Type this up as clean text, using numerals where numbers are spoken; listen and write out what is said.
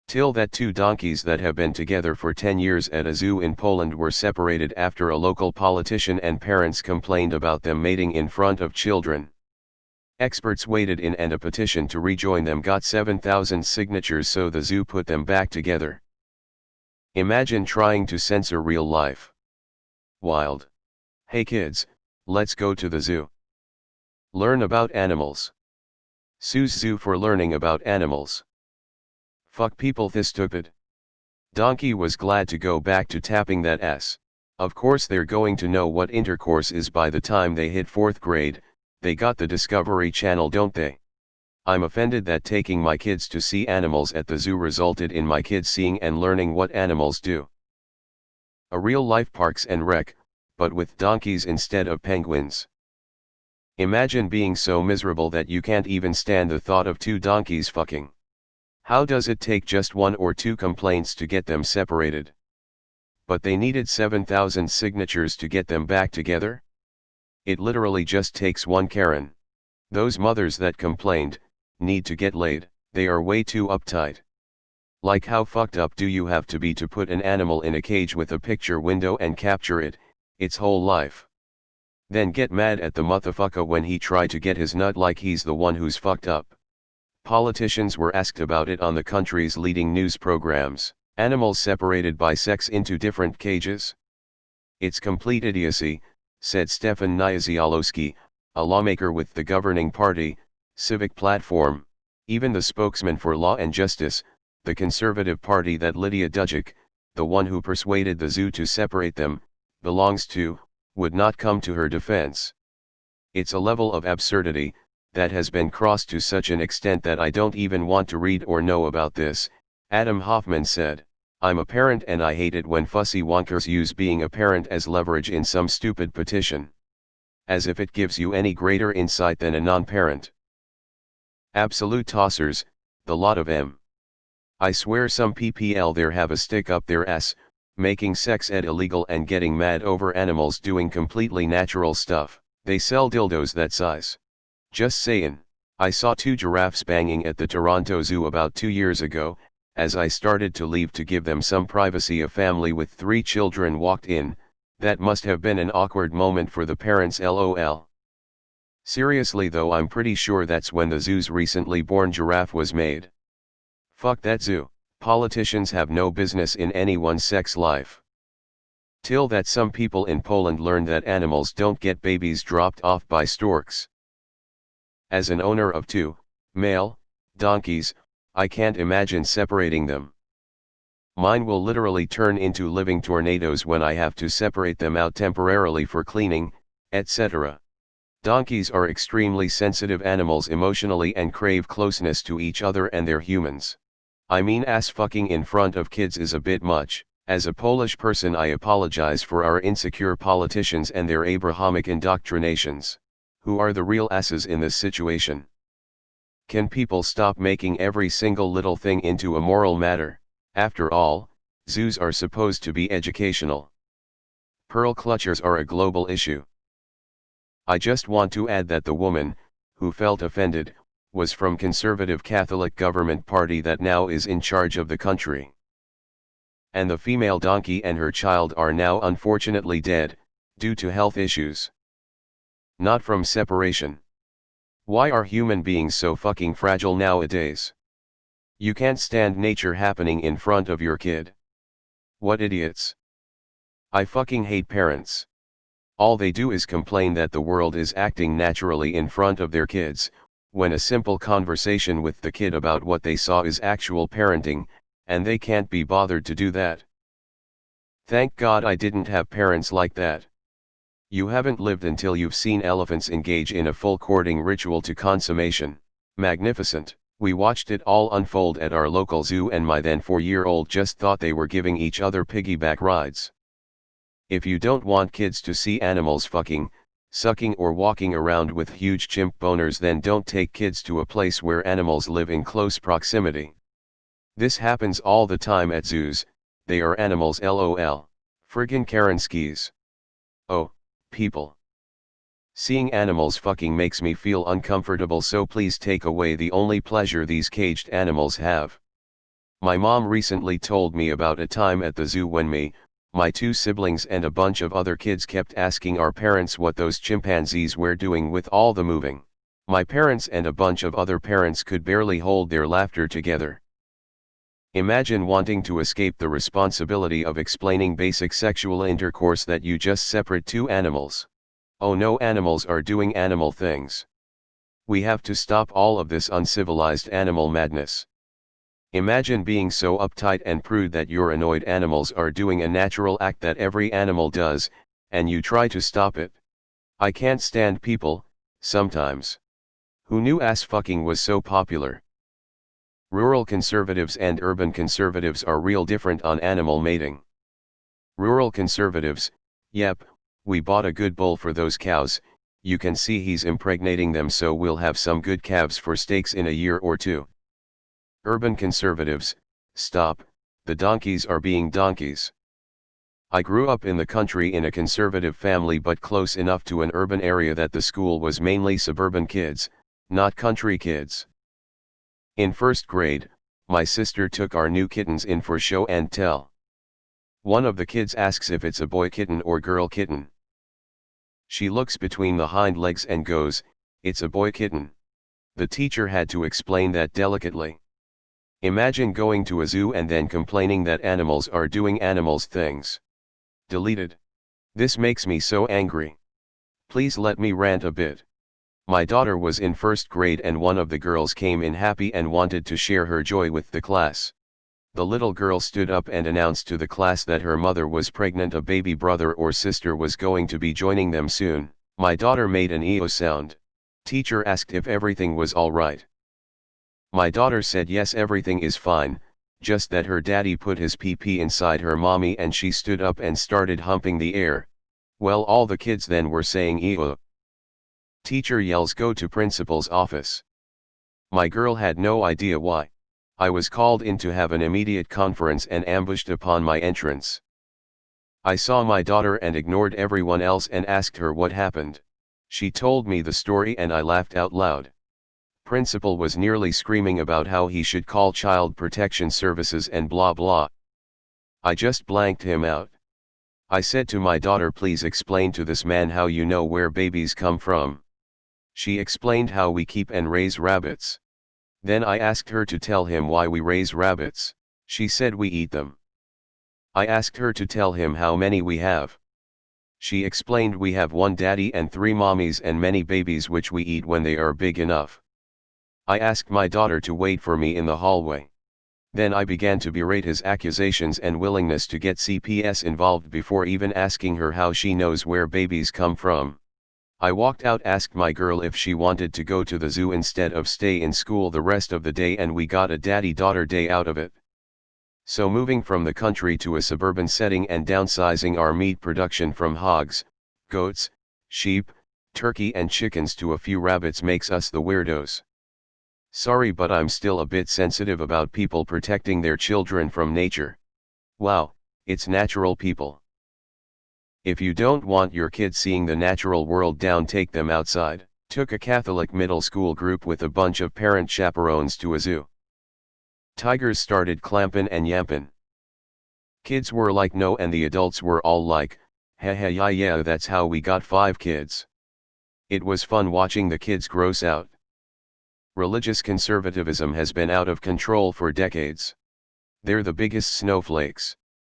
TIL that two donkeys that have been together for 10 years at a zoo in Poland were separated after a local politician and parents complained about them mating in front of children. Experts waded in and a petition to rejoin them got 7,000 signatures, so the zoo put them back together. Imagine trying to censor real life. Wild. Hey kids, let's go to the zoo. Learn about animals. Sue's zoo for learning about animals. Fuck people this stupid. Donkey was glad to go back to tapping that ass. Of course they're going to know what intercourse is by the time they hit 4th grade, they got the Discovery Channel, don't they? I'm offended that taking my kids to see animals at the zoo resulted in my kids seeing and learning what animals do. A real life Parks and Rec, but with donkeys instead of penguins. Imagine being so miserable that you can't even stand the thought of two donkeys fucking. How does it take just 1 or 2 complaints to get them separated? But they needed 7,000 signatures to get them back together? It literally just takes one Karen. Those mothers that complained need to get laid, they are way too uptight. Like, how fucked up do you have to be to put an animal in a cage with a picture window and capture it, its whole life? Then get mad at the motherfucker when he tried to get his nut like he's the one who's fucked up. Politicians were asked about it on the country's leading news programs. Animals separated by sex into different cages? It's complete idiocy, said Stefan Nieziołowski, a lawmaker with the governing party, Civic Platform. Even the spokesman for Law and Justice, the Conservative Party that Lydia Dujic, the one who persuaded the zoo to separate them, belongs to, would not come to her defense. It's a level of absurdity that has been crossed to such an extent that I don't even want to read or know about this, Adam Hoffman said. I'm a parent and I hate it when fussy wonkers use being a parent as leverage in some stupid petition. As if it gives you any greater insight than a non-parent. Absolute tossers, the lot of them. I swear some PPL there have a stick up their ass, making sex ed illegal and getting mad over animals doing completely natural stuff. They sell dildos that size. Just sayin'. I saw 2 giraffes banging at the Toronto Zoo about 2 years ago. As I started to leave to give them some privacy, a family with 3 children walked in. That must have been an awkward moment for the parents, lol. Seriously though, I'm pretty sure that's when the zoo's recently born giraffe was made. Fuck that zoo. Politicians have no business in anyone's sex life. Till that some people in Poland learned that animals don't get babies dropped off by storks. As an owner of 2 male donkeys, I can't imagine separating them. Mine will literally turn into living tornadoes when I have to separate them out temporarily for cleaning, etc. Donkeys are extremely sensitive animals emotionally and crave closeness to each other and their humans. I mean, ass fucking in front of kids is a bit much. As a Polish person, I apologize for our insecure politicians and their Abrahamic indoctrinations. Who are the real asses in this situation? Can people stop making every single little thing into a moral matter? After all, zoos are supposed to be educational. Pearl clutchers are a global issue. I just want to add that the woman, who felt offended, was from conservative Catholic government party that now is in charge of the country. And the female donkey and her child are now unfortunately dead, due to health issues. Not from separation. Why are human beings so fucking fragile nowadays? You can't stand nature happening in front of your kid. What idiots. I fucking hate parents. All they do is complain that the world is acting naturally in front of their kids, when a simple conversation with the kid about what they saw is actual parenting, and they can't be bothered to do that. Thank God I didn't have parents like that. You haven't lived until you've seen elephants engage in a full courting ritual to consummation. Magnificent. We watched it all unfold at our local zoo and my then 4-year-old just thought they were giving each other piggyback rides. If you don't want kids to see animals fucking, sucking or walking around with huge chimp boners, then don't take kids to a place where animals live in close proximity. This happens all the time at zoos, they are animals, lol. Friggin' Karen skis. Oh, people. Seeing animals fucking makes me feel uncomfortable, so please take away the only pleasure these caged animals have. My mom recently told me about a time at the zoo when me, my two siblings and a bunch of other kids kept asking our parents what those chimpanzees were doing with all the moving. My parents and a bunch of other parents could barely hold their laughter together. Imagine wanting to escape the responsibility of explaining basic sexual intercourse that you just separate two animals. Oh no, animals are doing animal things. We have to stop all of this uncivilized animal madness. Imagine being so uptight and prude that you're annoyed animals are doing a natural act that every animal does, and you try to stop it. I can't stand people, sometimes. Who knew ass fucking was so popular? Rural conservatives and urban conservatives are real different on animal mating. Rural conservatives, yep, we bought a good bull for those cows, you can see he's impregnating them, so we'll have some good calves for steaks in a year or two. Urban conservatives, stop, the donkeys are being donkeys. I grew up in the country in a conservative family, but close enough to an urban area that the school was mainly suburban kids, not country kids. In first grade, my sister took our new kittens in for show and tell. One of the kids asks if it's a boy kitten or girl kitten. She looks between the hind legs and goes, "It's a boy kitten." The teacher had to explain that delicately. Imagine going to a zoo and then complaining that animals are doing animals things. Deleted. This makes me so angry. Please let me rant a bit. My daughter was in first grade and one of the girls came in happy and wanted to share her joy with the class. The little girl stood up and announced to the class that her mother was pregnant, a baby brother or sister was going to be joining them soon. My daughter made an EO sound. Teacher asked if everything was all right. My daughter said yes, everything is fine, just that her daddy put his pee-pee inside her mommy, and she stood up and started humping the air. Well, all the kids then were saying ew. Teacher yells, "Go to principal's office." My girl had no idea why. I was called in to have an immediate conference and ambushed upon my entrance. I saw my daughter and ignored everyone else and asked her what happened. She told me the story and I laughed out loud. Principal was nearly screaming about how he should call Child Protection Services and blah blah. I just blanked him out. I said to my daughter, "Please explain to this man how you know where babies come from." She explained how we keep and raise rabbits. Then I asked her to tell him why we raise rabbits. She said we eat them. I asked her to tell him how many we have. She explained we have one daddy and 3 mommies and many babies which we eat when they are big enough. I asked my daughter to wait for me in the hallway. Then I began to berate his accusations and willingness to get CPS involved before even asking her how she knows where babies come from. I walked out, asked my girl if she wanted to go to the zoo instead of stay in school the rest of the day, and we got a daddy-daughter day out of it. So moving from the country to a suburban setting and downsizing our meat production from hogs, goats, sheep, turkey and chickens to a few rabbits makes us the weirdos. Sorry, but I'm still a bit sensitive about people protecting their children from nature. Wow, it's natural people. If you don't want your kids seeing the natural world, take them outside. Took a Catholic middle school group with a bunch of parent chaperones to a zoo. Tigers started clampin' and yampin'. Kids were like no, and the adults were all like, "Ha ha yeah, that's how we got 5 kids." It was fun watching the kids gross out. Religious conservatism has been out of control for decades. They're the biggest snowflakes.